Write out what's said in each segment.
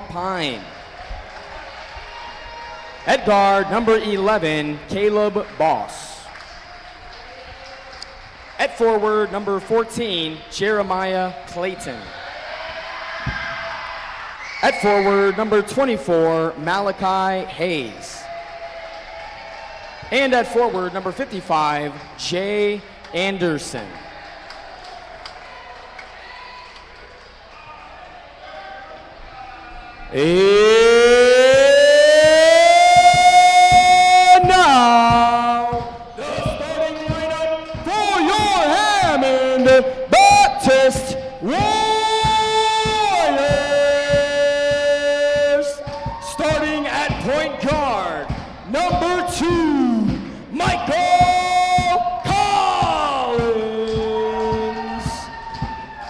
Pine. At guard, number 11, Caleb Boss. At forward, number 14, Jeremiah Clayton. At forward, number 24, Malachi Hayes. And at forward, number 55, Jay Anderson. And now, the starting lineup for your Hammond Baptist Warriors. Starting at point guard, number 2, Michael Collins.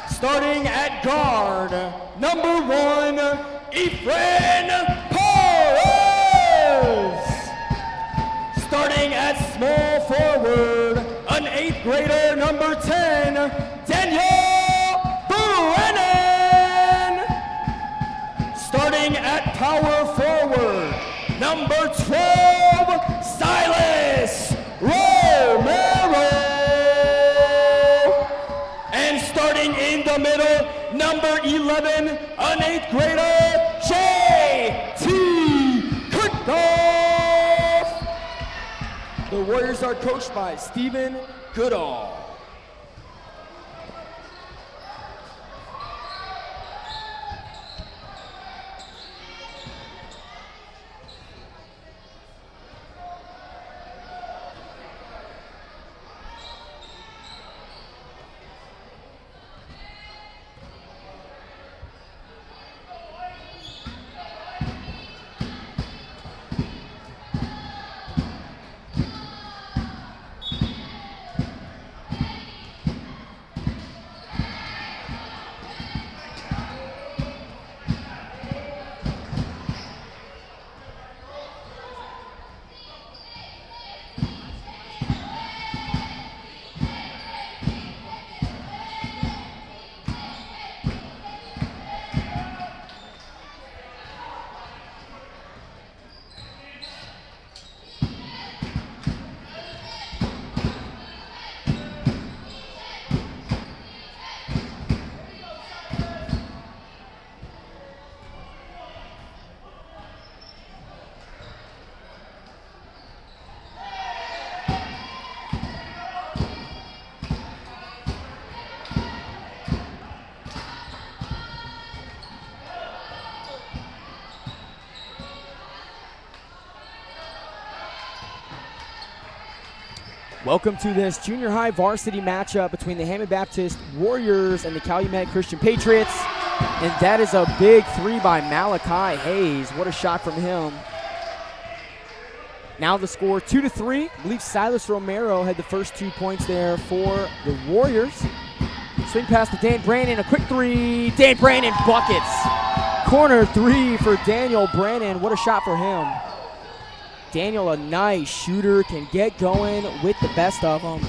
Starting at guard, number 1, Efrain Perez. Starting at small forward, an 8th grader, number 10, Daniel Brennan. Starting at power forward, number 12, Silas Romero. And starting in the middle, number 11, an 8th grader, J.T. Kirkhoff. The Warriors are coached by Stephen Goodall. Welcome to this junior high varsity matchup between the Hammond Baptist Warriors and the Calumet Christian Patriots. And that is a big 3 by Malachi Hayes. What a shot from him. Now the score 2-3. I believe Silas Romero had the first 2 points there for the Warriors. Swing pass to Dan Brannon, a quick 3. Dan Brannon buckets. Corner 3 for Daniel Brannon. What a shot for him. Daniel, a nice shooter, can get going with the best of them.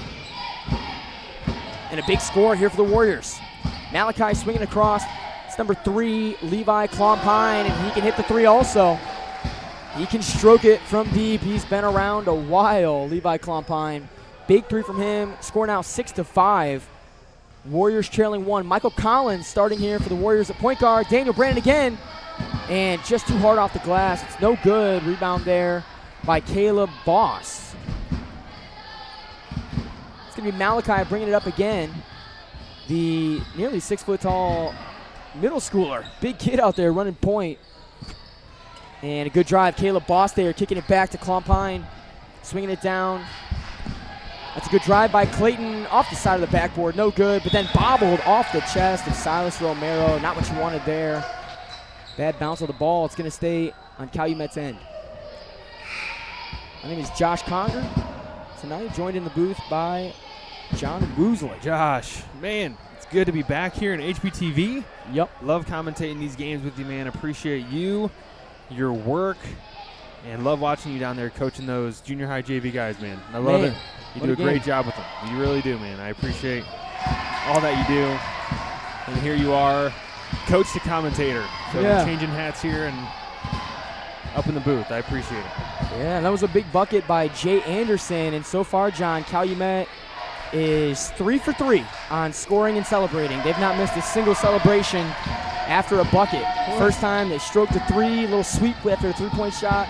And a big score here for the Warriors. Malachi swinging across. It's number 3, Levi Clompine, and he can hit the 3 also. He can stroke it from deep. He's been around a while, Levi Clompine. Big 3 from him. Score now 6-5. Warriors trailing 1. Michael Collins starting here for the Warriors at point guard. Daniel Brannon again. And just too hard off the glass. It's no good. Rebound there by Caleb Boss. It's going to be Malachi bringing it up again. The nearly 6-foot-tall middle schooler. Big kid out there running point. And a good drive. Caleb Boss there kicking it back to Clompine. Swinging it down. That's a good drive by Clayton off the side of the backboard. No good, but then bobbled off the chest of Silas Romero. Not what you wanted there. Bad bounce of the ball. It's going to stay on Calumet's end. My name is Josh Conger. Tonight joined in the booth by John Woosley. Josh, man, it's good to be back here in HBTV. Yep. Love commentating these games with you, man. Appreciate you, your work, and love watching you down there coaching those junior high JV guys, man. I love it. You do a great job with them. You really do, man. I appreciate all that you do. And here you are, coach to commentator. So changing hats here and up in the booth. I appreciate it. Yeah, that was a big bucket by Jay Anderson. And so far, John, Calumet is 3 for 3 on scoring and celebrating. They've not missed a single celebration after a bucket. First time they stroked a 3, little sweep after a 3-point shot.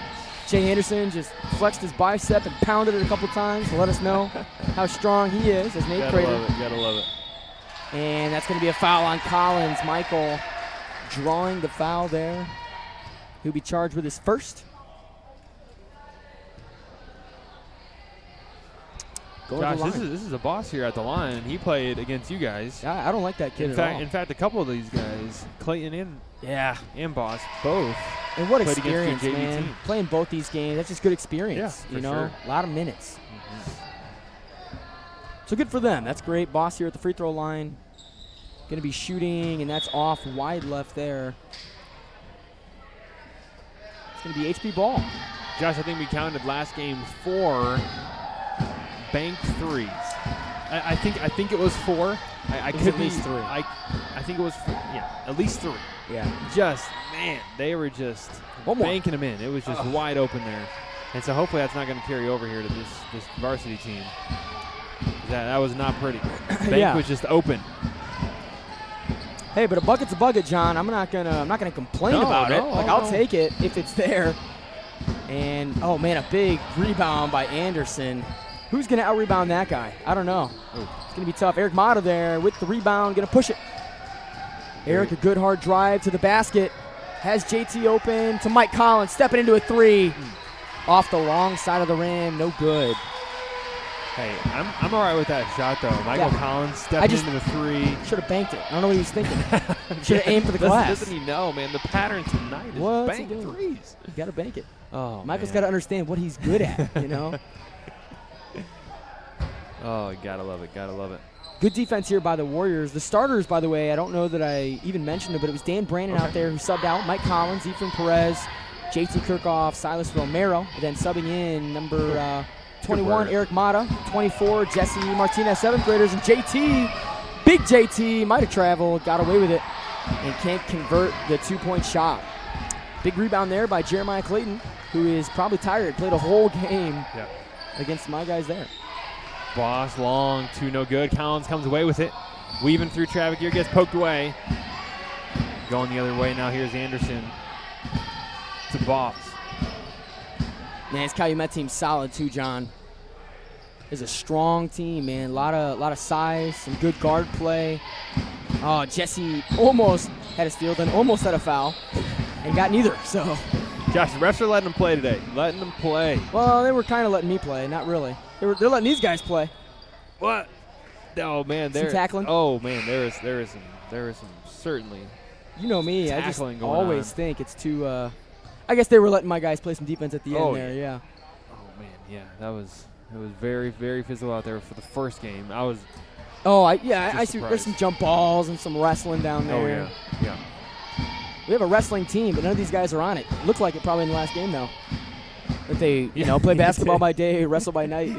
Jay Anderson just flexed his bicep and pounded it a couple times to let us know how strong he is, as Nate Crater. Gotta love it. And that's going to be a foul on Collins. Michael drawing the foul there. He'll be charged with his first. Josh, this is a boss here at the line, and he played against you guys. I don't like that kid at all. In fact, a couple of these guys, Clayton and Boss, both. And what played experience, against your JV man. team. Playing both these games, that's just good experience. Yeah, you know, sure. a lot of minutes. So good for them. That's great. Boss here at the free throw line. Going to be shooting, and that's off wide left there. It's going to be HB ball. Josh, I think we counted last game 4 banked threes. I think it was 4. I could at least 3. I think it was 4. Yeah, at least 3. Yeah. They were just One more. banking them in. It was just wide open there. And so hopefully that's not going to carry over here to this varsity team. That was not pretty. Bank was just open. Hey, but a bucket's a bucket, John. I'm not gonna complain about it. I'll take it if it's there. And oh man, a big rebound by Anderson. Who's gonna out-rebound that guy? I don't know. Ooh. It's gonna be tough. Eric Mata there with the rebound, gonna push it. Eric, a good hard drive to the basket. Has JT open to Mike Collins, stepping into a 3. Off the long side of the rim, no good. Hey, I'm all right with that shot, though. Michael Collins stepping into the 3. Should have banked it. I don't know what he was thinking. Should have aimed for the glass. Doesn't he know, man? The pattern tonight is bank threes. You got to bank it. Oh, Michael's got to understand what he's good at, you know? Oh, gotta love it. Gotta love it. Good defense here by the Warriors. The starters, by the way, I don't know that I even mentioned it, but it was Dan Brandon out there who subbed out. Mike Collins, Ephraim Perez, JT Kirchhoff, Silas Romero. And then subbing in number 21, Eric Mata. 24, Jesse Martinez, 7th graders. And JT, big JT, might have traveled, got away with it, and can't convert the 2-point shot. Big rebound there by Jeremiah Clayton, who is probably tired. Played a whole game against my guys there. Boss, long, 2, no good. Collins comes away with it. Weaving through traffic here, gets poked away. Going the other way now, here's Anderson to Boss. Man, this Calumet team's solid too, John. It's a strong team, man. A lot of size, some good guard play. Oh, Jesse almost had a steal, then almost had a foul, and got neither, so. Josh, the refs are letting them play today. Letting them play. Well, they were kind of letting me play, not really. They're letting these guys play. What? Oh man, some tackling. Oh man, there is some certainly. You know me, I just always on. think it's too. I guess they were letting my guys play some defense at the end there. Yeah. Oh man, yeah, it was very, very physical out there for the first game. I was. Oh, I see. Surprised. There's some jump balls and some wrestling down there. Oh yeah. We have a wrestling team, but none of these guys are on it. Looked like it probably in the last game, though. That they, play basketball by day, wrestle by night,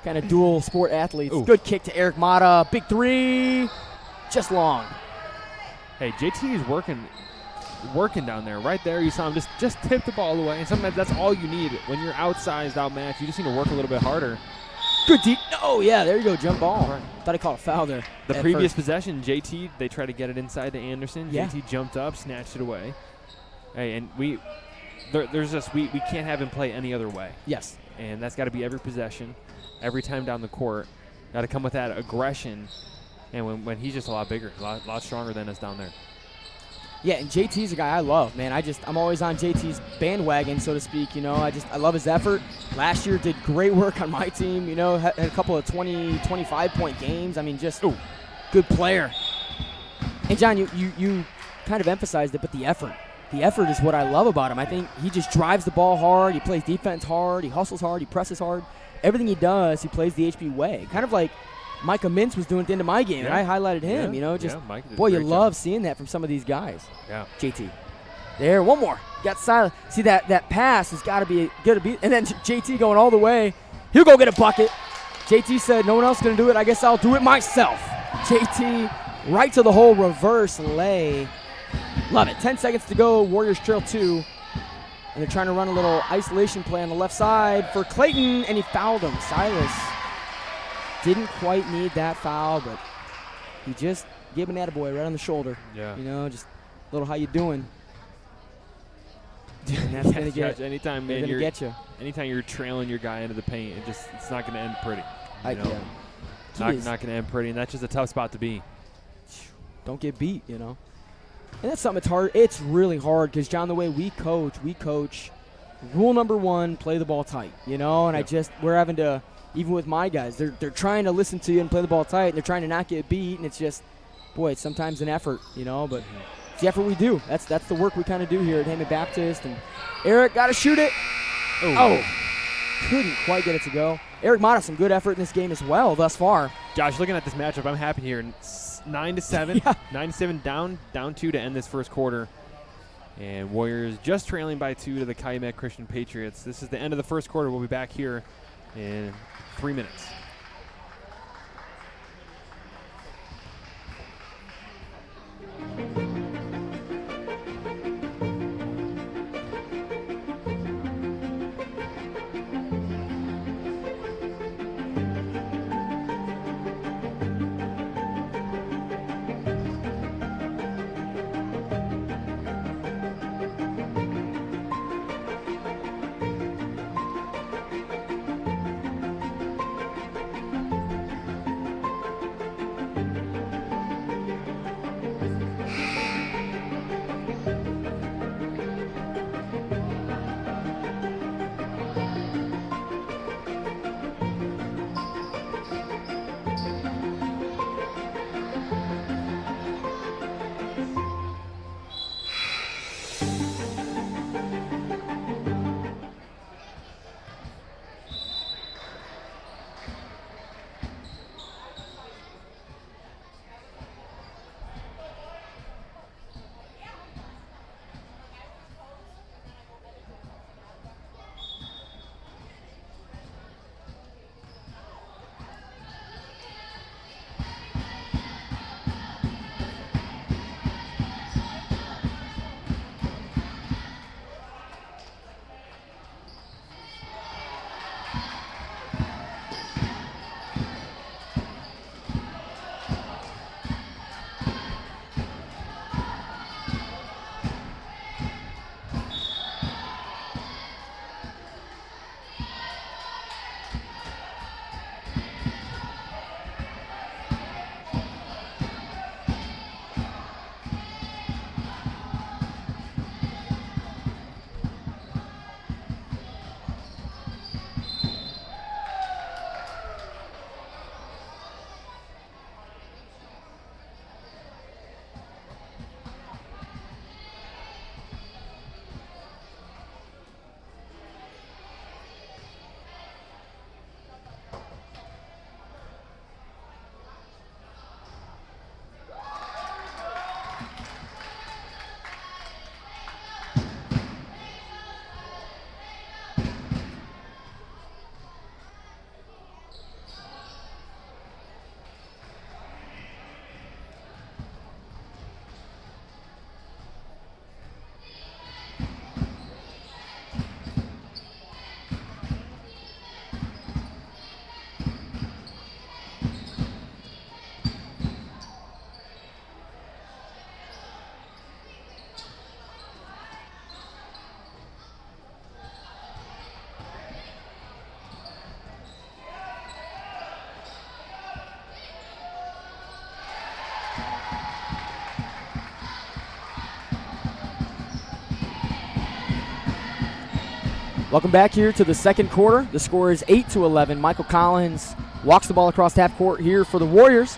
kind of dual sport athletes. Ooh. Good kick to Eric Mata. Big 3. Just long. Hey, JT is working down there. Right there, you saw him just tip the ball away. And sometimes that's all you need. When you're outsized, outmatched, you just need to work a little bit harder. Good deep. Oh, yeah, there you go. Jump ball. Right. Thought he called a foul there. The previous possession, JT, they tried to get it inside to Anderson. Yeah. JT jumped up, snatched it away. Hey, and we can't have him play any other way. Yes. And that's got to be every possession, every time down the court. Got to come with that aggression. And when he's just a lot bigger, a lot stronger than us down there. Yeah, and JT's a guy I love, man. I'm always on JT's bandwagon, so to speak. I love his effort. Last year did great work on my team. Had a couple of 20, 25-point games. I mean, just good player. And John, you kind of emphasized it, but the effort. The effort is what I love about him. I think he just drives the ball hard. He plays defense hard. He hustles hard. He presses hard. Everything he does, he plays the HB way. Kind of like Micah Mintz was doing at the end of my game, and I highlighted him. Boy, you love seeing that from some of these guys. Yeah. JT. There, one more. Got silent. See, that pass has got to be, and then JT going all the way. He'll go get a bucket. JT said, no one else is going to do it. I guess I'll do it myself. JT Right to the hole, reverse lay. Love it. 10 seconds to go. Warriors trail 2. And they're trying to run a little isolation play on the left side for Clayton, and he fouled him. Silas didn't quite need that foul, but he just gave an attaboy right on the shoulder. Yeah. You know, just a little how you doing. And that's going to get, anytime, man, you're, get you. Anytime you're trailing your guy into the paint, it's not going to end pretty. You know? Yeah. Not going to end pretty, and that's just a tough spot to be. Don't get beat, you know. And that's something that's hard. It's really hard because, John, the way we coach, rule number 1, play the ball tight, you know. And we're having to, even with my guys, they're trying to listen to you and play the ball tight, and they're trying to not get beat. And it's just, boy, it's sometimes an effort, you know. But it's the effort we do. That's the work we kind of do here at Hammond Baptist. And Eric got to shoot it. Oh, couldn't quite get it to go. Eric Mata, some good effort in this game as well thus far. Josh, looking at this matchup, I'm happy here. 9-7, Yeah. 9-7 down 2 to end this first quarter. And Warriors just trailing by 2 to the Calumet Christian Patriots. This is the end of the first quarter. We'll be back here in 3 minutes. Welcome back here to the second quarter. The score is 8-11. Michael Collins walks the ball across half court here for the Warriors.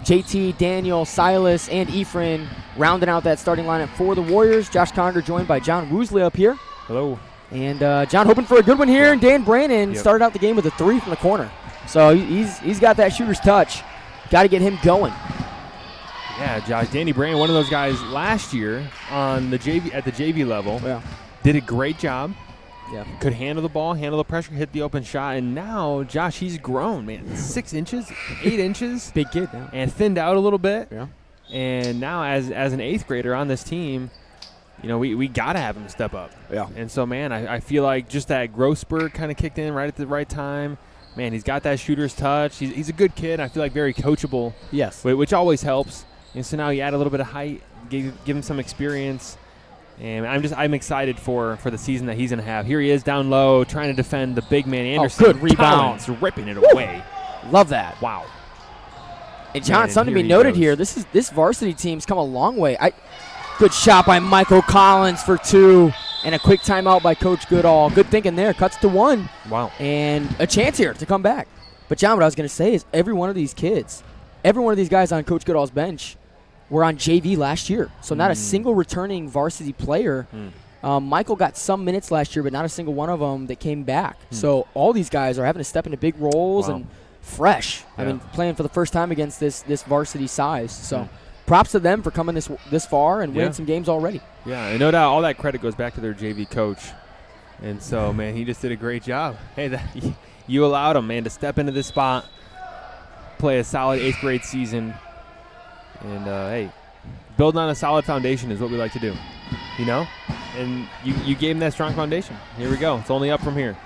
JT, Daniel, Silas, and Ephraim rounding out that starting lineup for the Warriors. Josh Conger joined by John Woosley up here. Hello. And John hoping for a good one here. And Dan Brandon started out the game with a 3 from the corner. So he's got that shooter's touch. Got to get him going. Yeah, Josh. Danny Brandon, one of those guys last year on the JV at the JV level, did a great job. Yeah. Could handle the ball, handle the pressure, hit the open shot, and now Josh, he's grown, man. 6 inches, 8 inches, Big kid now. and thinned out a little bit. Yeah. And now, as an 8th grader on this team, we got to have him step up. Yeah. And so, man, I feel like just that growth spurt kind of kicked in right at the right time. Man, he's got that shooter's touch. He's a good kid. I feel like very coachable. Yes. Which always helps. And so now you add a little bit of height, give him some experience. And I'm excited for the season that he's going to have. Here he is down low trying to defend the big man, Anderson. Good rebound. Collins ripping it away. Love that. Wow. And John, Man, something to here be he noted goes. here. This varsity team's come a long way. Good shot by Michael Collins for 2, and a quick timeout by Coach Goodall. Good thinking there. Cuts to 1. Wow. And a chance here to come back. But John, what I was going to say is every one of these kids, every one of these guys on Coach Goodall's bench were on JV last year. So not a single returning varsity player. Michael got some minutes last year, but not a single one of them that came back. So all these guys are having to step into big roles and fresh. I mean, playing for the first time against this varsity size. So props to them for coming this far and winning some games already. Yeah, and no doubt all that credit goes back to their JV coach. And so, man, he just did a great job. Hey, you allowed him, man, to step into this spot, play a solid 8th grade season. And, hey, building on a solid foundation is what we like to do, And you gave him that strong foundation. Here we go. It's only up from here.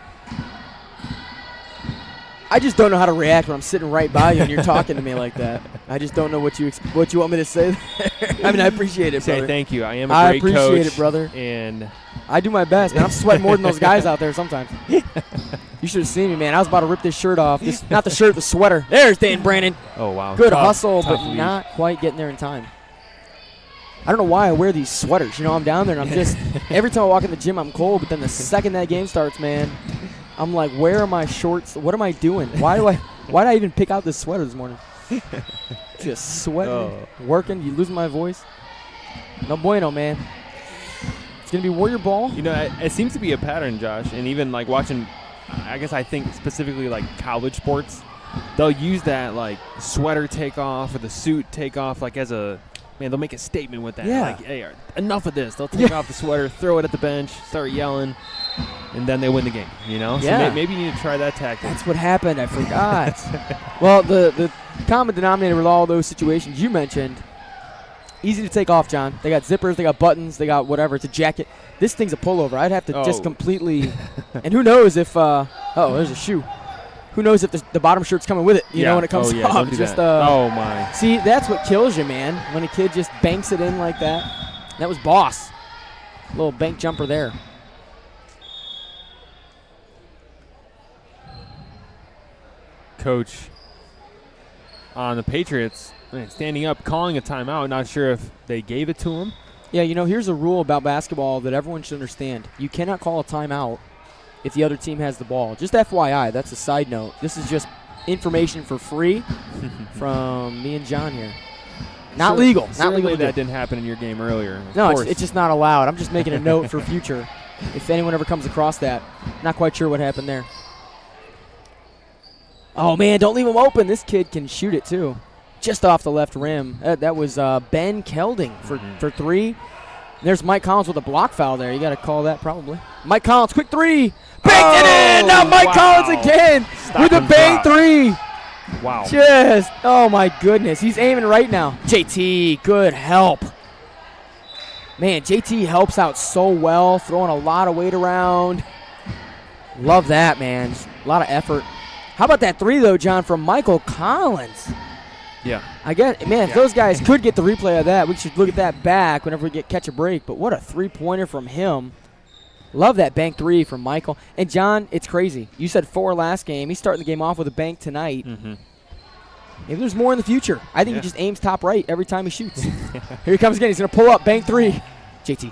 I just don't know how to react when I'm sitting right by you and you're talking to me like that. I just don't know what you want me to say there. I mean, I appreciate it, brother. Say thank you. I am a great coach. I appreciate it, brother. And I do my best, man. I'm sweating more than those guys out there sometimes. You should have seen me, man. I was about to rip this shirt off. Not the shirt, the sweater. There's Dan Brandon. Oh, wow. Good hustle, tough but lead. not quite getting there in time. I don't know why I wear these sweaters. I'm down there, and I'm just – every time I walk in the gym, I'm cold. But then the second that game starts, man, I'm like, where are my shorts? What am I doing? Why did I even pick out this sweater this morning? Just sweating, working. You losing my voice? No bueno, man. It's going to be Warrior ball. It seems to be a pattern, Josh, and even like watching, I guess I think specifically like college sports, they'll use that like sweater takeoff or the suit takeoff like as a, man, they'll make a statement with that. Yeah. Like, hey, enough of this. They'll take off the sweater, throw it at the bench, start yelling, and then they win the game, Yeah. So maybe you need to try that tactic. That's what happened. I forgot. Well, the common denominator with all those situations you mentioned, easy to take off, John. They got zippers, they got buttons, they got whatever. It's a jacket. This thing's a pullover. I'd have to just completely – and who knows if there's a shoe. Who knows if the bottom shirt's coming with it, when it comes off. Don't do Just, that. Oh, my. See, that's what kills you, man, when a kid just banks it in like that. That was boss. Little bank jumper there. Coach on the Patriots standing up, calling a timeout. Not sure if they gave it to him. Yeah, here's a rule about basketball that everyone should understand. You cannot call a timeout if the other team has the ball. Just FYI, that's a side note. This is just information for free from me and John here. Not legal. Not legal. That didn't happen in your game earlier. No, it's just not allowed. I'm just making a note for future. If anyone ever comes across that. Not quite sure what happened there. Oh, man, don't leave him open. This kid can shoot it, too. Just off the left rim. That was Ben Kelding for 3. There's Mike Collins with a block foul there. You got to call that probably. Mike Collins, quick 3. Banked it in! Now Mike Collins again with a bang 3. Wow. Just, oh, my goodness. He's aiming right now. JT, good help. Man, JT helps out so well, throwing a lot of weight around. Love that, man. Just a lot of effort. How about that 3, though, John, from Michael Collins? Yeah. I guess, man, if those guys could get the replay of that, we should look at that back whenever we catch a break. But what a three-pointer from him. Love that bank 3 from Michael. And, John, it's crazy. You said 4 last game. He's starting the game off with a bank tonight. Maybe there's more in the future. I think he just aims top right every time he shoots. Here he comes again. He's going to pull up, bank 3. JT,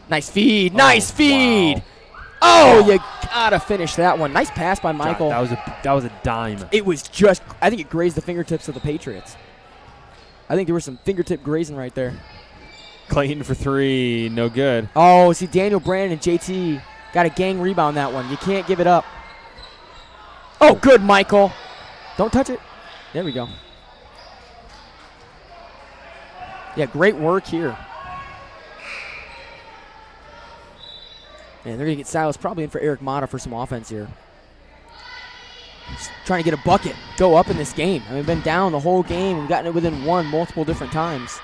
nice feed. Nice feed. Wow. Oh, you got to finish that one. Nice pass by Michael. That was a dime. It was just, I think it grazed the fingertips of the Patriots. I think there was some fingertip grazing right there. Clayton for 3, no good. Oh, see, Daniel Brandon and JT got a gang rebound that one. You can't give it up. Oh, good, Michael. Don't touch it. There we go. Yeah, great work here. And they're going to get Silas probably in for Eric Mata for some offense here. Just trying to get a bucket, go up in this game. I mean, we've been down the whole game and gotten it within one multiple different times.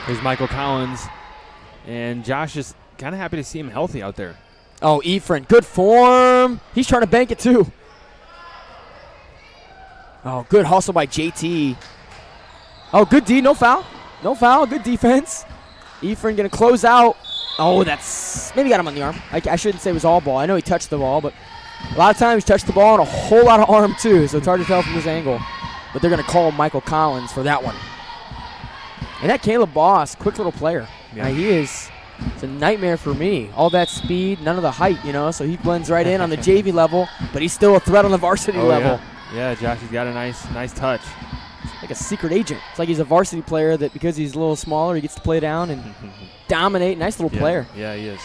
Here's Michael Collins. And Josh is kind of happy to see him healthy out there. Oh, Ephraim, good form. He's trying to bank it too. Oh, good hustle by JT. Oh, good D, no foul. No foul, good defense. Ephraim going to close out. Oh, that's maybe got him on the arm. I shouldn't say it was all ball. I know he touched the ball, but a lot of times he touched the ball and a whole lot of arm too, so it's hard to tell from this angle. But they're going to call Michael Collins for that one. And that Caleb Boss, quick little player. Yeah. He is, it's a nightmare for me. All that speed, none of the height, you know, so he blends right in on the JV level, but he's still a threat on the varsity level. Yeah, Josh, he's got a nice touch. Like a secret agent. It's like he's a varsity player that because he's a little smaller, he gets to play down and dominate. Nice little player. Yeah, he is.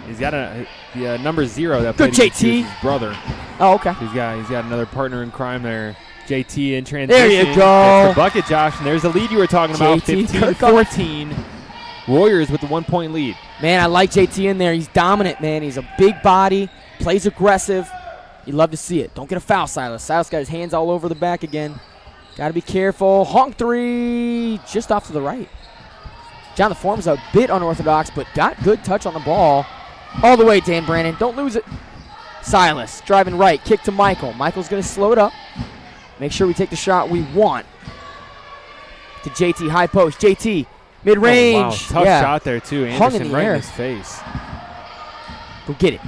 He's got the number 0 that good played JT. His brother. Oh, okay. He's got another partner in crime there. JT in transition. There you go. That's the bucket, Josh. And there's the lead you were talking about. JT 15-14. Warriors with the 1-point lead. Man, I like JT in there. He's dominant, man. He's a big body, plays aggressive. You love to see it. Don't get a foul, Silas. Silas got his hands all over the back again. Got to be careful. Honk three, just off to the right. John, the form's a bit unorthodox, but got good touch on the ball. All the way, Dan Brandon. Don't lose it. Silas driving right, kick to Michael. Michael's going to slow it up. Make sure we take the shot we want. To JT, high post. JT, mid-range. Oh, wow. Tough shot there, too. Hung Anderson in the right air. in his face. Go get it.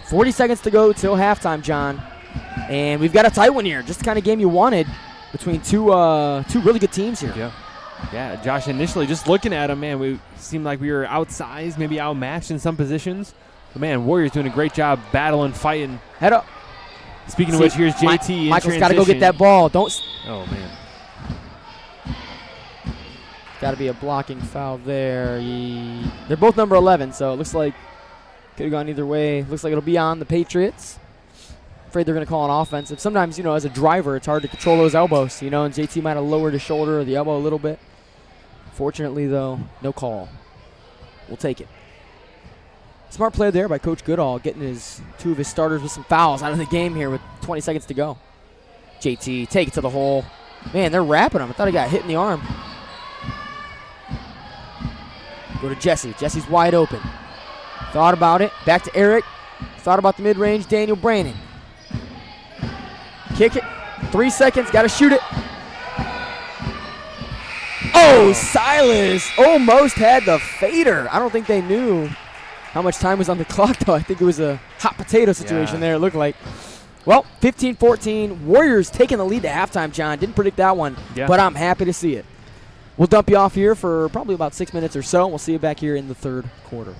40 seconds to go till halftime, John. And we've got a tight one here. Just the kind of game you wanted between two really good teams here. Yeah, Josh, initially just looking at him, man, we seemed like we were outsized, maybe outmatched in some positions. But, man, Warriors doing a great job battling, fighting. Head up. Speaking of which, here's JT in Michael's got to go get that ball. Don't. Oh, man. Got to be a blocking foul there. They're both number 11, so it looks like could have gone either way. Looks like it'll be on the Patriots. Afraid they're going to call an offensive. Sometimes, you know, as a driver, it's hard to control those elbows, you know, and JT might have lowered his shoulder or the elbow a little bit. Fortunately, though, no call. We'll take it. Smart play there by Coach Goodall, getting two of his starters with some fouls out of the game here with 20 seconds to go. JT, take it to the hole. Man, they're wrapping him. I thought he got hit in the arm. Go to Jesse. Jesse's wide open. Thought about it. Back to Eric. Thought about the mid-range. Daniel Brannon. Kick it. 3 seconds. Got to shoot it. Oh, Silas almost had the fader. I don't think they knew how much time was on the clock, though. I think it was a hot potato situation there, it looked like. Well, 15-14. Warriors taking the lead to halftime, John. Didn't predict that one, but I'm happy to see it. We'll dump you off here for probably about 6 minutes or so, and we'll see you back here in the third quarter.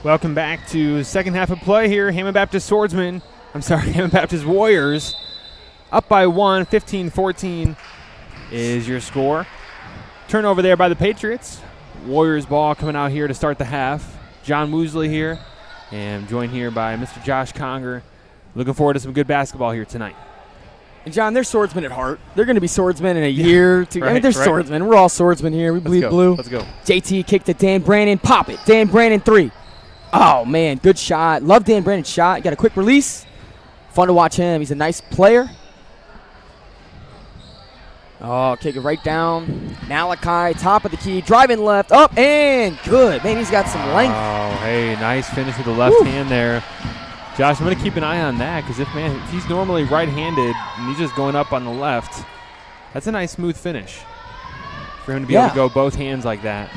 Welcome back to second half of play here. Hammond Baptist Hammond Baptist Warriors up by 1, 15-14 is your score. Turnover there by the Patriots. Warriors ball coming out here to start the half. John Woosley here, and I'm joined here by Mr. Josh Conger. Looking forward to some good basketball here tonight. And John, they're swordsmen at heart. They're going to be swordsmen in a year. Right, they're swordsmen. We're all swordsmen here. We bleed blue. Let's go. JT kicked to Dan Brandon. Pop it. Dan Brandon 3. Oh, man, good shot. Love Dan Brandon's shot. Got a quick release. Fun to watch him. He's a nice player. Oh, kick it right down. Malachi, top of the key, driving left, up, and good. Man, he's got some length. Oh, hey, nice finish with the left hand there. Josh, I'm going to keep an eye on that because if he's normally right-handed and he's just going up on the left, that's a nice smooth finish for him to be able to go both hands like that.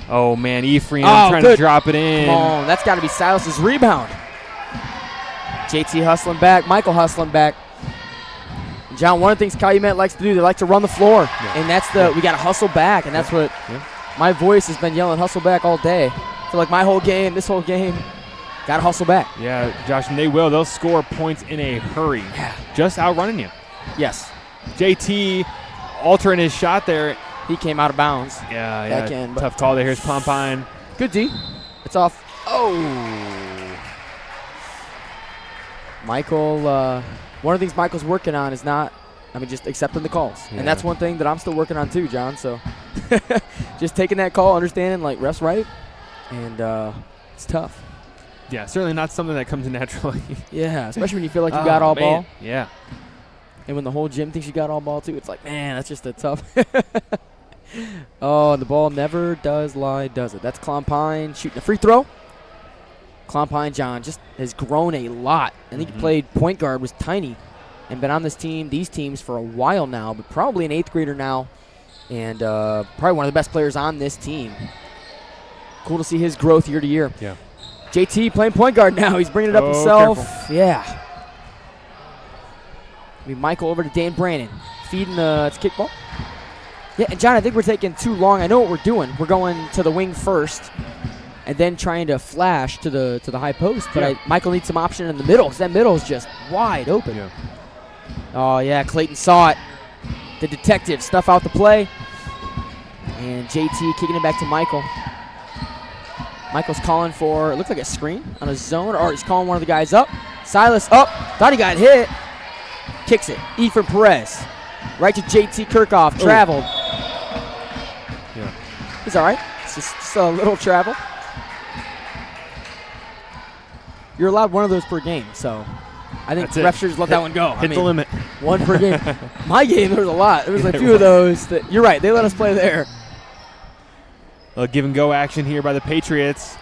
Oh, man, Ephraim trying to drop it in. Come on, that's got to be Silas's rebound. JT hustling back, Michael hustling back. John, one of the things Calumet likes to do, they like to run the floor, and that's we got to hustle back, and that's what my voice has been yelling, hustle back all day. I feel like this whole game, got to hustle back. Yeah, Josh, and they will. They'll score points in a hurry, just outrunning you. Yes. JT altering his shot there. He came out of bounds. Yeah. Tough call there. Here's Pompine. Good D. It's off. Oh. Michael, one of the things Michael's working on is just accepting the calls. Yeah. And that's one thing that I'm still working on too, John. So just taking that call, understanding, like, ref's right. And it's tough. Yeah, certainly not something that comes naturally. Yeah, especially when you feel like you got all ball. Yeah. And when the whole gym thinks you got all ball too, it's like, man, that's just a tough. Oh, and the ball never does lie, does it? That's Clompine shooting a free throw. Clompine, John, just has grown a lot. I think he played point guard, was tiny, and been on these teams for a while now, but probably an 8th grader now, and probably one of the best players on this team. Cool to see his growth year to year. Yeah. JT playing point guard now. He's bringing it up himself. Careful. Yeah. Michael over to Dan Brandon. Feeding it's kickball. Yeah, and John, I think we're taking too long. I know what we're doing. We're going to the wing first and then trying to flash to the high post. But Michael needs some option in the middle because that middle is just wide open. Yeah. Oh, yeah, Clayton saw it. The detective snuff out the play. And JT kicking it back to Michael. Michael's calling for, it looks like a screen on a zone, or he's calling one of the guys up. Silas up. Thought he got hit. Kicks it. Ephraim Perez. Right to JT Kirchhoff. Traveled. Yeah. He's all right. It's just a little travel. You're allowed one of those per game, so I think the ref should just let that one go. Hit the limit. One per game. My game, there was a lot. There was a few of those. You're right. They let us play there. A give and go action here by the Patriots.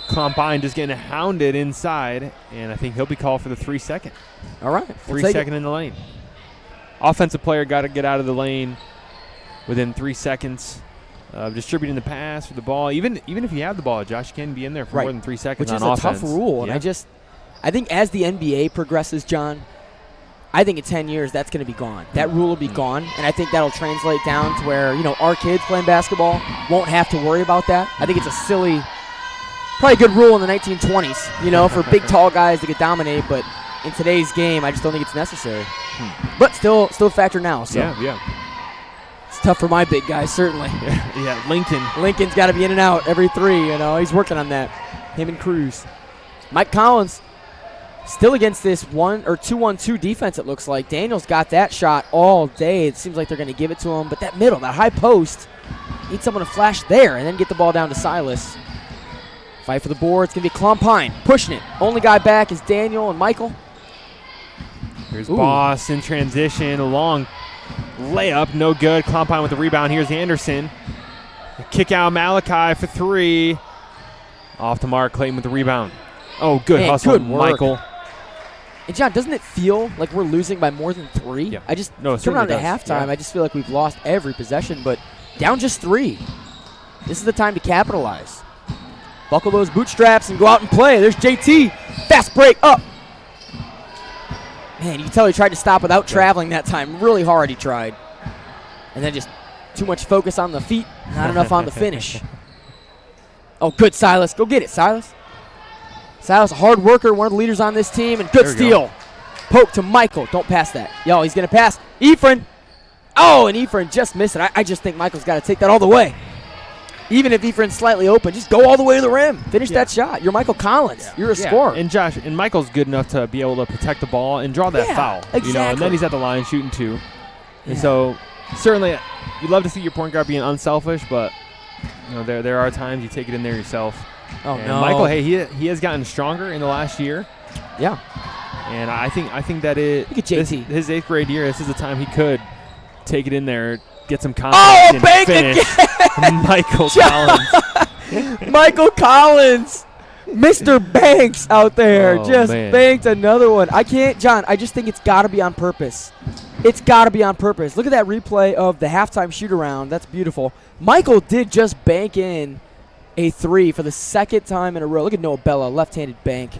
Clompine just getting hounded inside, and I think he'll be called for the 3-second. All right. 3-second in the lane. Offensive player got to get out of the lane within 3 seconds. Distributing the pass or the ball. Even if you have the ball, Josh, you can be in there for more than 3 seconds on offense. Which is a tough rule. Yeah. And I think as the NBA progresses, John, I think in 10 years that's going to be gone. That rule will be gone, and I think that'll translate down to where, our kids playing basketball won't have to worry about that. I think it's a silly, probably a good rule in the 1920s, for big, tall guys to get dominate, but in today's game, I just don't think it's necessary. But still a factor now. So. Yeah. It's tough for my big guys, certainly. Yeah, Lincoln's got to be in and out every 3, He's working on that. Him and Cruz. Mike Collins still against this 2-1-2 defense, it looks like. Daniel's got that shot all day. It seems like they're going to give it to him. But that middle, that high post, needs someone to flash there and then get the ball down to Silas. Fight for the board. It's going to be Clompine pushing it. Only guy back is Daniel and Michael. Here's Boss in transition. A long layup, no good. Clompine with the rebound. Here's Anderson. Kick out Malachi for 3. Off the mark. Clayton with the rebound. Oh, good hustle, good work. Michael. And, John, doesn't it feel like we're losing by more than 3? Yeah. I just turn around at halftime. I just feel like we've lost every possession, but down just 3. This is the time to capitalize. Buckle those bootstraps and go out and play. There's JT. Fast break up. Man, you can tell he tried to stop without traveling that time. Really hard he tried. And then just too much focus on the feet, not enough on the finish. Oh, good, Silas. Go get it, Silas. Silas, a hard worker, one of the leaders on this team, and good steal. Poke to Michael. Don't pass that. Yo, he's going to pass. Ephraim. Oh, and Ephraim just missed it. I just think Michael's got to take that all the way. Even if Ephraim's slightly open, just go all the way to the rim. Finish that shot. You're Michael Collins. You're a scorer. And Josh, and Michael's good enough to be able to protect the ball and draw that foul. Exactly. You know, and then he's at the line shooting 2. And so certainly you'd love to see your point guard being unselfish, but you know there are times you take it in there yourself. Oh, and no. Michael, hey, he has gotten stronger in the last year. Yeah. And I think that Look at JT. his 8th grade year, this is the time he could take it in there, get some confidence, and bank finish. Michael Collins. Michael Collins. Mr. Banks out there banked another one. I can't, John, I just think it's got to be on purpose. It's got to be on purpose. Look at that replay of the halftime shoot-around. That's beautiful. Michael did just bank in a 3 for the 2nd time in a row. Look at Noah Bella, left-handed bank.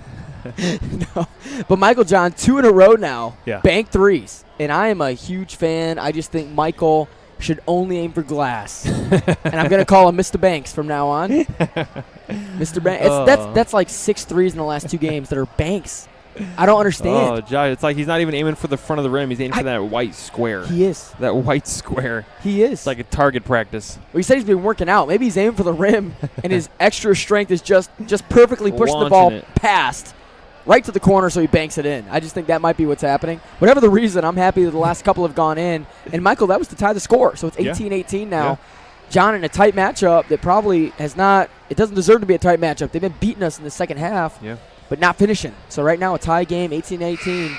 No. But Michael, John, 2 in a row now. Yeah. Bank 3s. And I am a huge fan. I just think Michael should only aim for glass. And I'm going to call him Mr. Banks from now on. Mr. Banks. That's like 6 threes in the last 2 games that are banks. I don't understand. Oh, Josh, it's like he's not even aiming for the front of the rim. He's aiming for that white square. He is. That white square. He is. It's like a target practice. Well, he said he's been working out. Maybe he's aiming for the rim, and his extra strength is just perfectly pushing the ball past right to the corner so he banks it in. I just think that might be what's happening. Whatever the reason, I'm happy that the last couple have gone in. And, Michael, that was to tie the score. So it's 18-18 now. Yeah. John, in a tight matchup that probably has not – it doesn't deserve to be a tight matchup. They've been beating us in the second half, but not finishing. So right now a tie game, 18-18,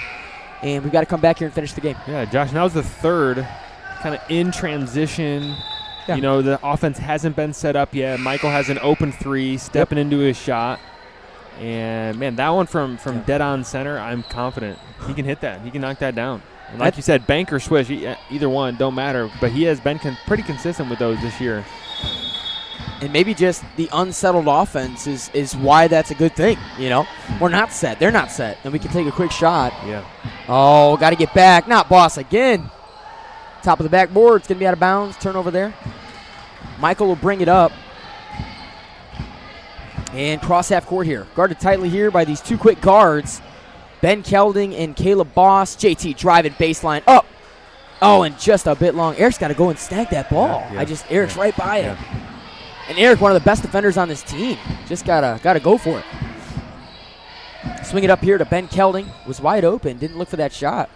and we've got to come back here and finish the game. Yeah, Josh, now it's the third kind of in transition. Yeah. You know, the offense hasn't been set up yet. Michael has an open 3, stepping into his shot. And, man, that one from dead on center, I'm confident. He can hit that. He can knock that down. And like you said, bank or swish, either one, don't matter. But he has been pretty consistent with those this year. And maybe just the unsettled offense is why that's a good thing, you know? We're not set. They're not set. And we can take a quick shot. Yeah. Oh, got to get back. Not Boss again. Top of the backboard. It's going to be out of bounds. Turnover there. Michael will bring it up. And cross half court here. Guarded tightly here by these 2 quick guards. Ben Kelding and Caleb Boss. JT driving baseline up. Oh, and just a bit long. Eric's got to go and snag that ball. Eric's right by him. And Eric, one of the best defenders on this team. Just gotta go for it. Swing it up here to Ben Kelding. Was wide open. Didn't look for that shot.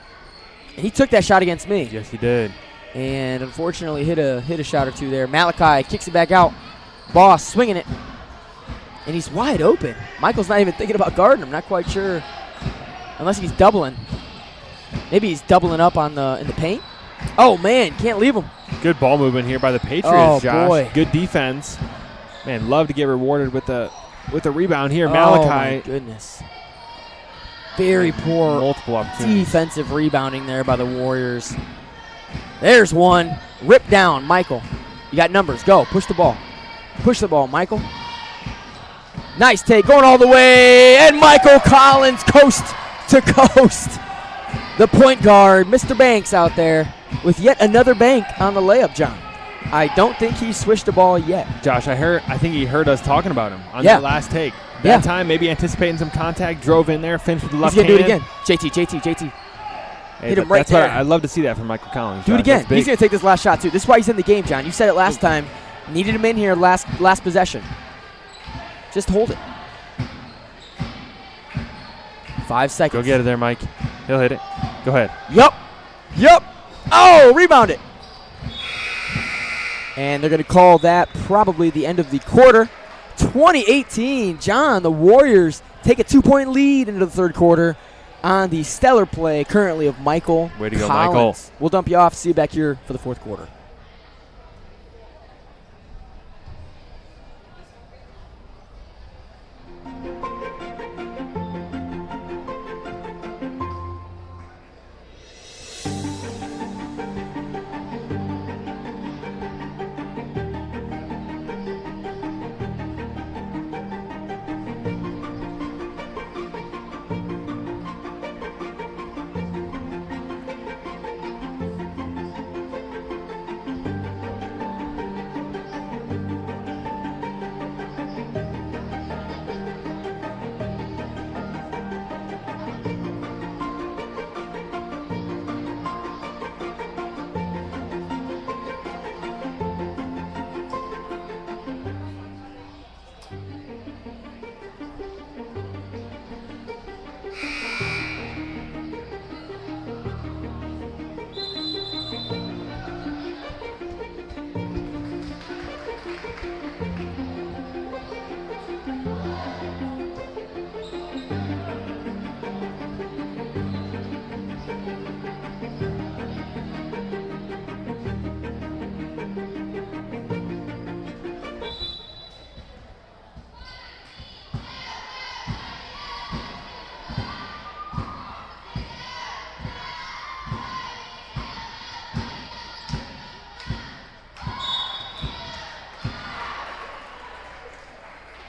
And he took that shot against me. Yes, he did. And unfortunately hit a shot or 2 there. Malachi kicks it back out. Boss swinging it. And he's wide open. Michael's not even thinking about guarding him. Not quite sure. Unless he's doubling. Maybe he's doubling up in the paint. Oh, man. Can't leave him. Good ball movement here by the Patriots, Josh. Boy. Good defense. Man, love to get rewarded with the rebound here. Malachi. Oh, my goodness. Very poor multiple opportunities. Defensive rebounding there by the Warriors. There's one. Rip down, Michael. You got numbers. Go. Push the ball. Push the ball, Michael. Nice take. Going all the way. And Michael Collins coast to coast. The point guard, Mr. Banks, out there with yet another bank on the layup, John. I don't think he switched the ball yet. Josh, I think he heard us talking about him on that last take. That time, maybe anticipating some contact, drove in there, finished with the left hand. He's going to do it again. JT. Hey, hit him right there. I'd love to see that from Michael Collins. Do it again. He's going to take this last shot, too. This is why he's in the game, John. You said it last time. Needed him in here last possession. Just hold it. 5 seconds. Go get it there, Mike. He'll hit it. Go ahead. Yup. Oh, rebound it. And they're going to call that probably the end of the quarter. 20-18. John, the Warriors take a 2-point lead into the third quarter on the stellar play currently of Michael Way to go, Collins. Michael. We'll dump you off. See you back here for the fourth quarter.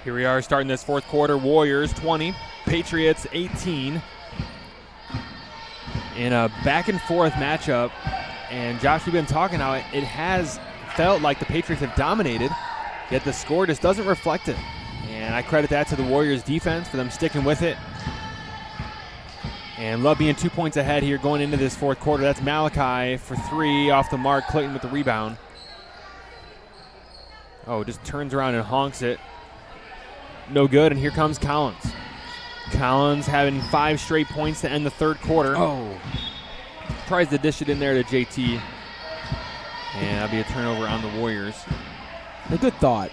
Here we are starting this fourth quarter. Warriors 20, Patriots 18. In a back-and-forth matchup. And, Josh, we've been talking how it has felt like the Patriots have dominated, yet the score just doesn't reflect it. And I credit that to the Warriors' defense for them sticking with it. And love being 2 points ahead here going into this fourth quarter. That's Malachi for 3 off the mark. Clayton with the rebound. Oh, just turns around and honks it. No good, and here comes Collins. Collins having 5 straight points to end the third quarter. Oh. Tries to dish it in there to JT. And that'll be a turnover on the Warriors. A good thought.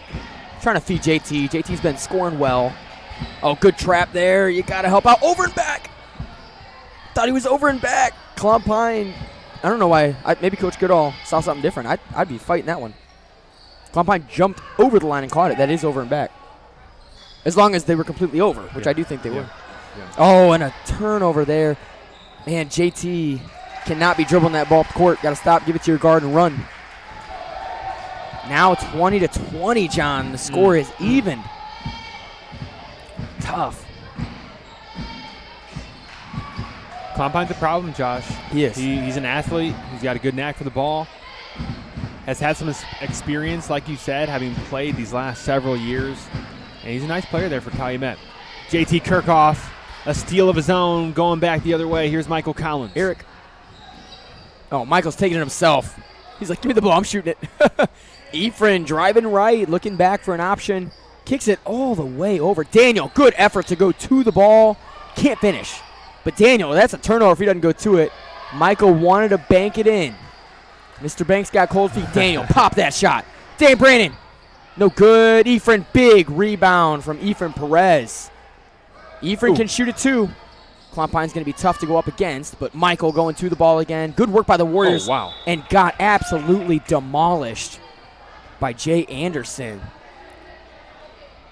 Trying to feed JT. JT's been scoring well. Oh, good trap there. You got to help out. Over and back. Thought he was over and back. Clompine. I don't know why. Maybe Coach Goodall saw something different. I'd be fighting that one. Clompine jumped over the line and caught it. That is over and back. As long as they were completely over, which I do think they were. Yeah. Oh, and a turnover there. Man, JT cannot be dribbling that ball up the court. Got to stop, give it to your guard, and run. Now 20-20, John. The score is even. Tough. Clompine's a problem, Josh. He is. He's an athlete. He's got a good knack for the ball. Has had some experience, like you said, having played these last several years. And he's a nice player there for Calumet. JT Kirchhoff, a steal of his own, going back the other way. Here's Michael Collins. Eric. Oh, Michael's taking it himself. He's like, give me the ball. I'm shooting it. Ephraim driving right, looking back for an option. Kicks it all the way over. Daniel, good effort to go to the ball. Can't finish. But Daniel, that's a turnover if he doesn't go to it. Michael wanted to bank it in. Mr. Banks got cold feet. Daniel, pop that shot. Dan Brandon. No good. Ephraim, big rebound from Ephraim Perez. Ephraim can shoot it too. Clompine's going to be tough to go up against, but Michael going to the ball again. Good work by the Warriors. Oh, wow. And got absolutely demolished by Jay Anderson.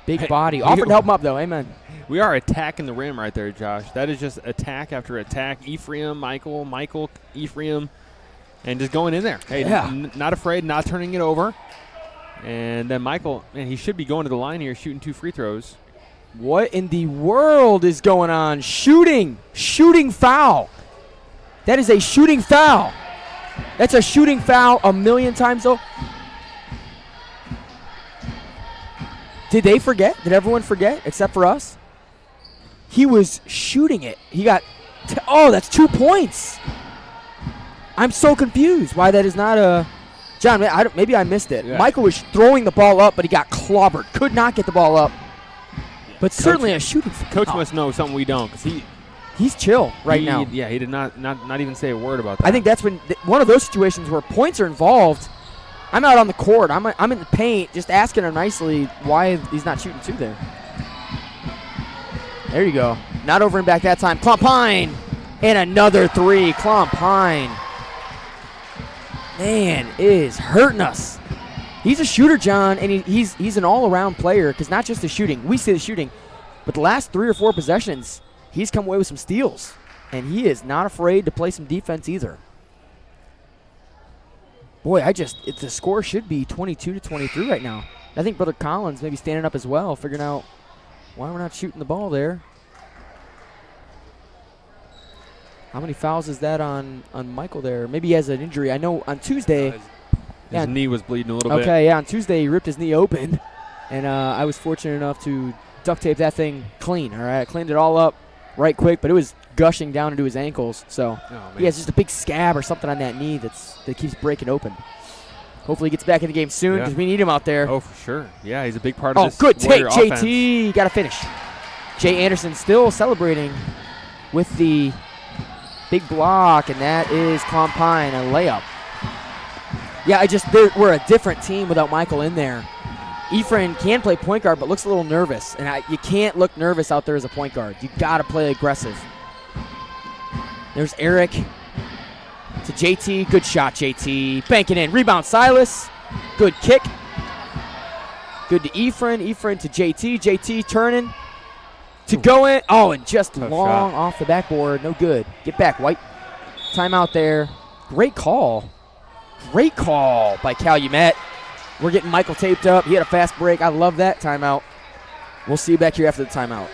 Big body. Offered to help him up, though. Amen. We are attacking the rim right there, Josh. That is just attack after attack. Ephraim, Michael, Ephraim, and just going in there. Hey, not afraid, not turning it over. And then Michael, man, he should be going to the line here, shooting 2 free throws. What in the world is going on? Shooting foul. That is a shooting foul. That's a shooting foul a million times, though. Did they forget? Did everyone forget except for us? He was shooting it. He got, that's 2 points. I'm so confused why that is not a, John, maybe I missed it. Yeah. Michael was throwing the ball up, but he got clobbered. Could not get the ball up. But certainly a shooting foul. Coach must know something we don't, because he's chill right now. Yeah, he did not even say a word about that. I think that's when one of those situations where points are involved. I'm out on the court. I'm in the paint, just asking him nicely why he's not shooting 2 there. There you go. Not over and back that time. Clompine and another 3. Clompine, man, is hurting us. He's a shooter, John, and he's an all-around player because not just the shooting. We see the shooting, but the last 3 or 4 possessions, he's come away with some steals, and he is not afraid to play some defense either. Boy, the score should be 22-23 right now. I think Brother Collins maybe standing up as well, figuring out why we're not shooting the ball there. How many fouls is that on Michael there? Maybe he has an injury. I know on Tuesday. His knee was bleeding a little bit. Okay, yeah, on Tuesday he ripped his knee open, and I was fortunate enough to duct tape that thing clean, all right? I cleaned it all up right quick, but it was gushing down into his ankles, so he has just a big scab or something on that knee that keeps breaking open. Hopefully he gets back in the game soon because we need him out there. Oh, for sure. Yeah, he's a big part of this good take, Warrior JT. Got to finish. Jay Anderson still celebrating with the big block, and that is Clompine, a layup. Yeah, we're a different team without Michael in there. Ephraim can play point guard, but looks a little nervous. And you can't look nervous out there as a point guard. You got to play aggressive. There's Eric to JT. Good shot, JT. Banking in. Rebound, Silas. Good kick. Good to Ephraim. Ephraim to JT. JT turning to go in. Oh, and just tough long shot off the backboard. No good. Get back, White. Timeout there. Great call. Great call by Calumet. We're getting Michael taped up. He had a fast break. I love that timeout. We'll see you back here after the timeout.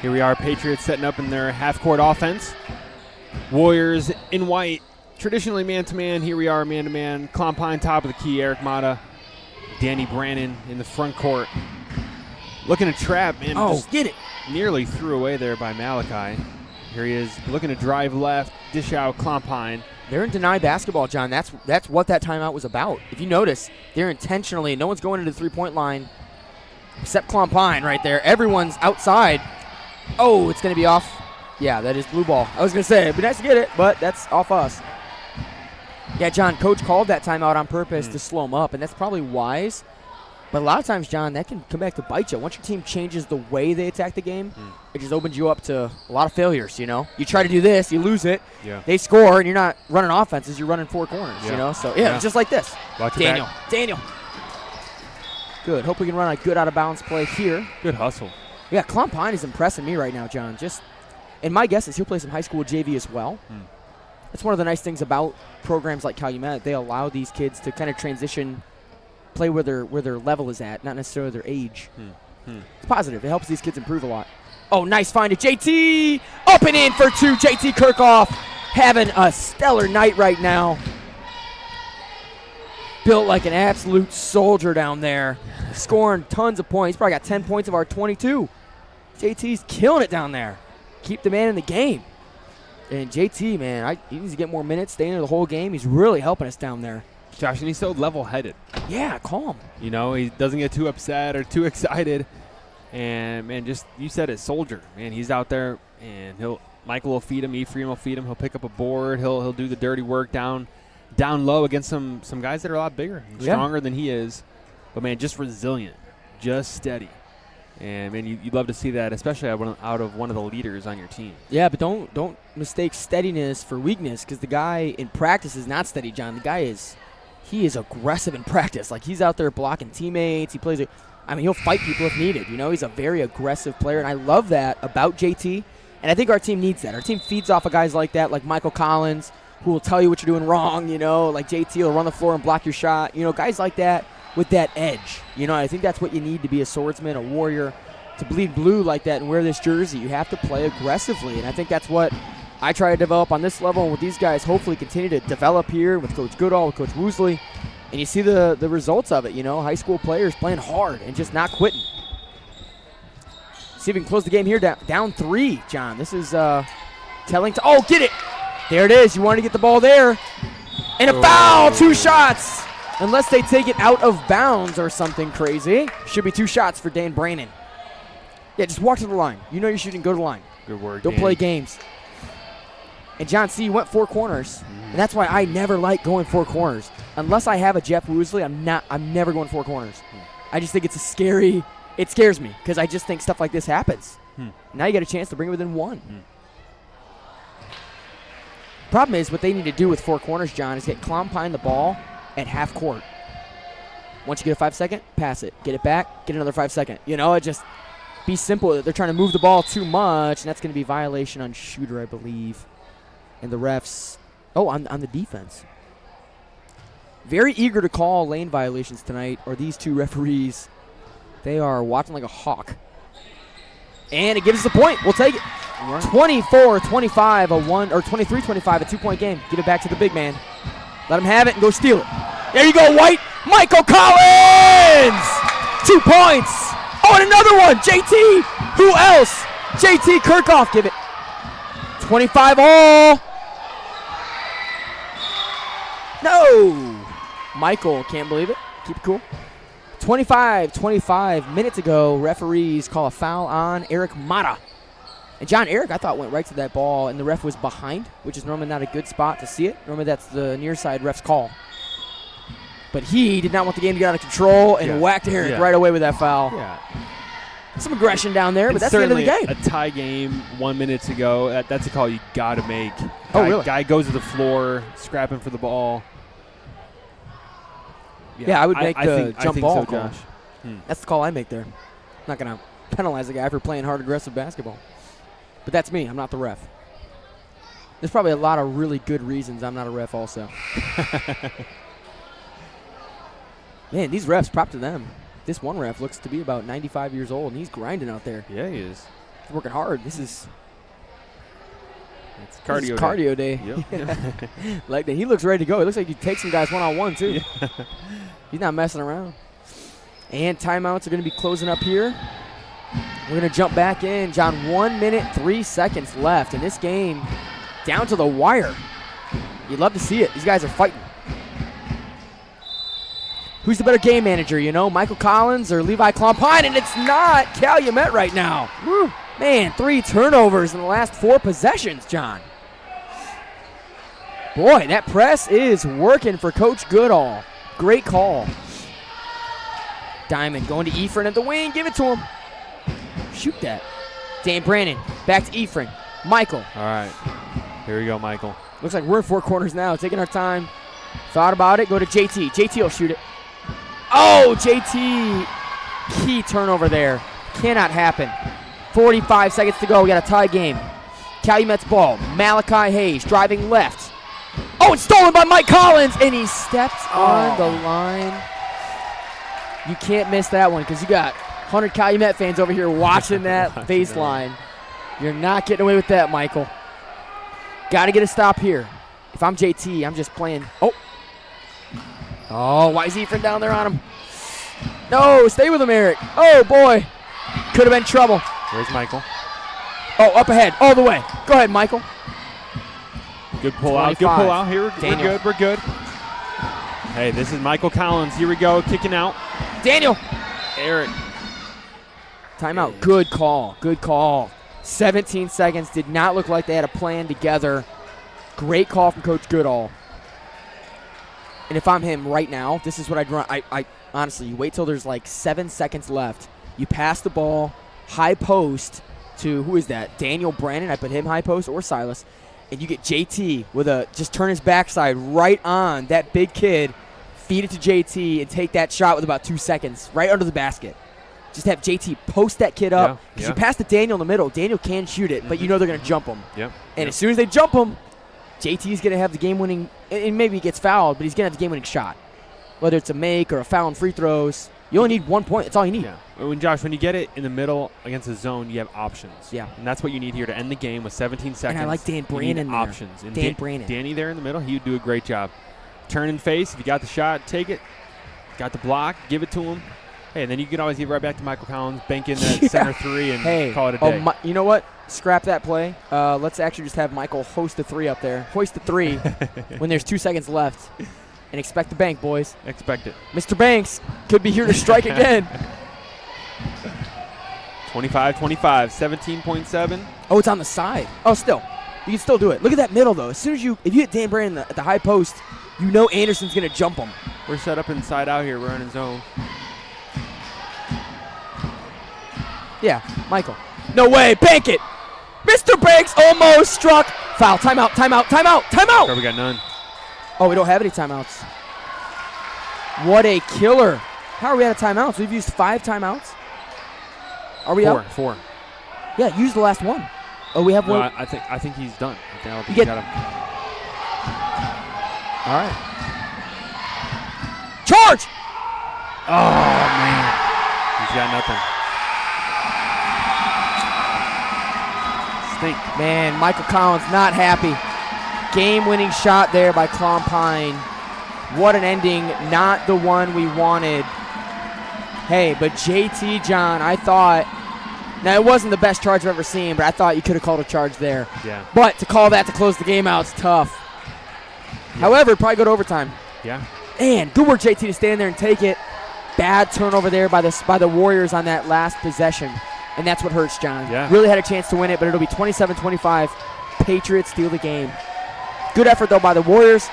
Here we are, Patriots setting up in their half-court offense. Warriors in white, traditionally man-to-man. Here we are, man-to-man. Klompine top of the key, Eric Mata. Danny Brannon in the front court. Looking to trap, and just get it. Nearly threw away there by Malachi. Here he is, looking to drive left, dish out Klompine. They're in deny basketball, John. That's what that timeout was about. If you notice, they're intentionally, no one's going into the three-point line except Klompine right there. Everyone's outside. Oh, it's going to be off. Yeah, that is blue ball. I was going to say, it'd be nice to get it, but that's off us. Yeah, John, Coach called that timeout on purpose to slow them up, and that's probably wise. But a lot of times, John, that can come back to bite you. Once your team changes the way they attack the game, it just opens you up to a lot of failures, you know. You try to do this, you lose it. Yeah. They score, and you're not running offenses, you're running four corners, you know. So, just like this. Watch your Daniel. Good. Hope we can run a good out-of-bounds play here. Good hustle. Yeah, Klompine is impressing me right now, John. And my guess is he'll play some high school JV as well. That's one of the nice things about programs like Calumet. They allow these kids to kind of transition, play where their level is at, not necessarily their age. It's positive. It helps these kids improve a lot. Oh, nice find to JT. Up and in for two. JT Kirkhoff having a stellar night right now. Built like an absolute soldier down there. Scoring tons of points. He's probably got 10 points of our 22. JT's killing it down there. Keep the man in the game. And JT, man, he needs to get more minutes, stay in the whole game. He's really helping us down there. Josh, and he's so level-headed. Yeah, calm. You know, he doesn't get too upset or too excited. And, man, just, you said it, soldier. Man, he's out there, and Michael will feed him, Ephraim will feed him. He'll pick up a board. He'll do the dirty work down low against some guys that are a lot bigger and stronger than he is. But, man, just resilient, just steady. And, man, you'd love to see that, especially out of one of the leaders on your team. Yeah, but don't mistake steadiness for weakness, because the guy in practice is not steady, John. The guy is aggressive in practice. Like, he's out there blocking teammates. He plays he'll fight people if needed. You know, he's a very aggressive player, and I love that about JT. And I think our team needs that. Our team feeds off of guys like that, like Michael Collins, who will tell you what you're doing wrong, you know, like JT will run the floor and block your shot. You know, guys like that with that edge. You know, I think that's what you need to be a swordsman, a warrior, to bleed blue like that and wear this jersey. You have to play aggressively, and I think that's what I try to develop on this level, and with these guys hopefully continue to develop here with Coach Goodall, with Coach Woosley, and you see the results of it, you know, high school players playing hard and just not quitting. See if we can close the game here down 3, John. This is telling to – oh, get it. There it is. You want to get the ball there. And a foul, 2 shots. Unless they take it out of bounds or something crazy. Should be 2 shots for Dan Brannon. Yeah, just walk to the line. You know you're shooting, go to the line. Good word, Don't play games. And, John, see, you went 4 corners. And that's why I never like going 4 corners. Unless I have a Jeff Woosley, I'm never going 4 corners. I just think it's it scares me because I just think stuff like this happens. Now you got a chance to bring it within 1. Problem is, what they need to do with 4 corners, John, is get Klompine the ball at half court. Once you get a 5-second, pass it. Get it back, get another 5-second. You know, it just be simple. They're trying to move the ball too much, and that's going to be violation on shooter, I believe. And the refs, on the defense. Very eager to call lane violations tonight, or these 2 referees. They are watching like a hawk. And it gives us a point. We'll take it. Right. 24-25, or 23-25, a 2-point game. Give it back to the big man. Let him have it and go steal it. There you go, White. Michael Collins! 2 points. Oh, and another one. JT. Who else? JT Kirchhoff. Give it. 25 all. No. Michael can't believe it. Keep it cool. 25 minutes ago, referees call a foul on Eric Mata. And John Eric, I thought, went right to that ball, and the ref was behind, which is normally not a good spot to see it. Normally that's the near side ref's call. But he did not want the game to get out of control and whacked Eric right away with that foul. Yeah. Some aggression down there, but that's the end of the game. A tie game 1 minute to go. That's a call you got to make. Oh, really? Guy goes to the floor, scrapping for the ball. Yeah, I would make the jump ball call. Josh. That's the call I make there. I'm not going to penalize a guy for playing hard, aggressive basketball. But that's me. I'm not the ref. There's probably a lot of really good reasons I'm not a ref also. Man, these refs, prop to them. This one ref looks to be about 95 years old, and he's grinding out there. Yeah, he is. He's working hard. It's cardio day. Yep. Like that. He looks ready to go. It looks like he takes some guys one-on-one, too. Yeah. He's not messing around. And timeouts are going to be closing up here. We're going to jump back in. John, 1 minute, 3 seconds left in this game. Down to the wire. You'd love to see it. These guys are fighting. Who's the better game manager, you know? Michael Collins or Levi Klompine? And it's not Calumet right now. Woo. Man, 3 turnovers in the last 4 possessions, John. Boy, that press is working for Coach Goodall. Great call. Diamond going to Ephraim at the wing. Give it to him. Shoot that. Dan Brannon back to Ephraim. Michael. All right. Here we go, Michael. Looks like we're in 4 corners now. Taking our time. Thought about it. Go to JT. JT will shoot it. Oh, JT. Key turnover there. Cannot happen. 45 seconds to go. We got a tie game. Calumet's ball. Malachi Hayes driving left. Oh, it's stolen by Mike Collins, and he steps on the line. You can't miss that one because you got 100 Calumet fans over here watching that baseline. You're not getting away with that, Michael. Got to get a stop here. If I'm JT, I'm just playing. Oh, why is Ephraim down there on him? No, stay with him, Eric. Oh, boy. Could have been trouble. Where's Michael? Oh, up ahead, all the way. Go ahead, Michael. Good pull out. Good pull out. Here, we're good. Hey, this is Michael Collins. Here we go, kicking out. Daniel. Eric. Timeout. Good call. Good call. 17 seconds. Did not look like they had a plan together. Great call from Coach Goodall. And if I'm him right now, this is what I'd run. I honestly, you wait till there's like 7 seconds left. You pass the ball, high post to, who is that? Daniel Brannon. I put him high post or Silas. And you get JT with just turn his backside right on that big kid, feed it to JT, and take that shot with about 2 seconds right under the basket. Just have JT post that kid up. Because you pass to Daniel in the middle. Daniel can shoot it, but you know they're going to jump him. And as soon as they jump him, JT's going to have the game-winning, and maybe he gets fouled, but he's going to have the game-winning shot. Whether it's a make or a foul and free throws, you only need 1 point. That's all you need. Yeah. When you get it in the middle against the zone, you have options. Yeah. And that's what you need here to end the game with 17 seconds. And I like Dan Brannon there. Options. And Dan Brannon. Danny there in the middle, he would do a great job. Turn and face. If you got the shot, take it. Got the block, give it to him. Hey, and then you can always give it right back to Michael Collins, bank in that center 3, and call it a day. You know what? Scrap that play. Let's actually just have Michael hoist the 3 up there. Hoist the 3 when there's 2 seconds left. And expect the bank, boys. Expect it. Mr. Banks could be here to strike again. 25-25, 17.7. Oh, it's on the side. Oh, still. You can still do it. Look at that middle, though. As soon as if you hit Dan Brannon at the high post, you know Anderson's going to jump him. We're set up inside out here. We're in a zone. Yeah, Michael. No way. Bank it. Mr. Banks almost struck. Foul. Timeout, timeout, timeout, timeout. We got none. Oh, we don't have any timeouts. What a killer. How are we out of timeouts? We've used 5 timeouts. Are we out? 4. Yeah, use the last one. Oh, we have one. I think he's done. I don't think he got him. All right. Charge! Oh, man. You got nothing. Stink. Man, Michael Collins not happy. Game-winning shot there by Clompine. What an ending, not the one we wanted. Hey, but JT, John, I thought, now it wasn't the best charge I've ever seen, but I thought you could have called a charge there. Yeah. But to call that to close the game out is tough. Yeah. However, probably go to overtime. Yeah. And good work, JT, to stand there and take it. Bad turnover there by the Warriors on that last possession. And that's what hurts, John. Yeah. Really had a chance to win it, but it'll be 27-25. Patriots steal the game. Good effort, though, by the Warriors.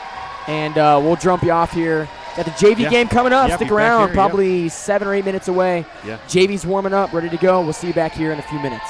And we'll jump you off here. Got the JV game coming up. Yep, Stick he's back around. here, Probably 7 or 8 minutes away. Yeah. JV's warming up, ready to go. We'll see you back here in a few minutes.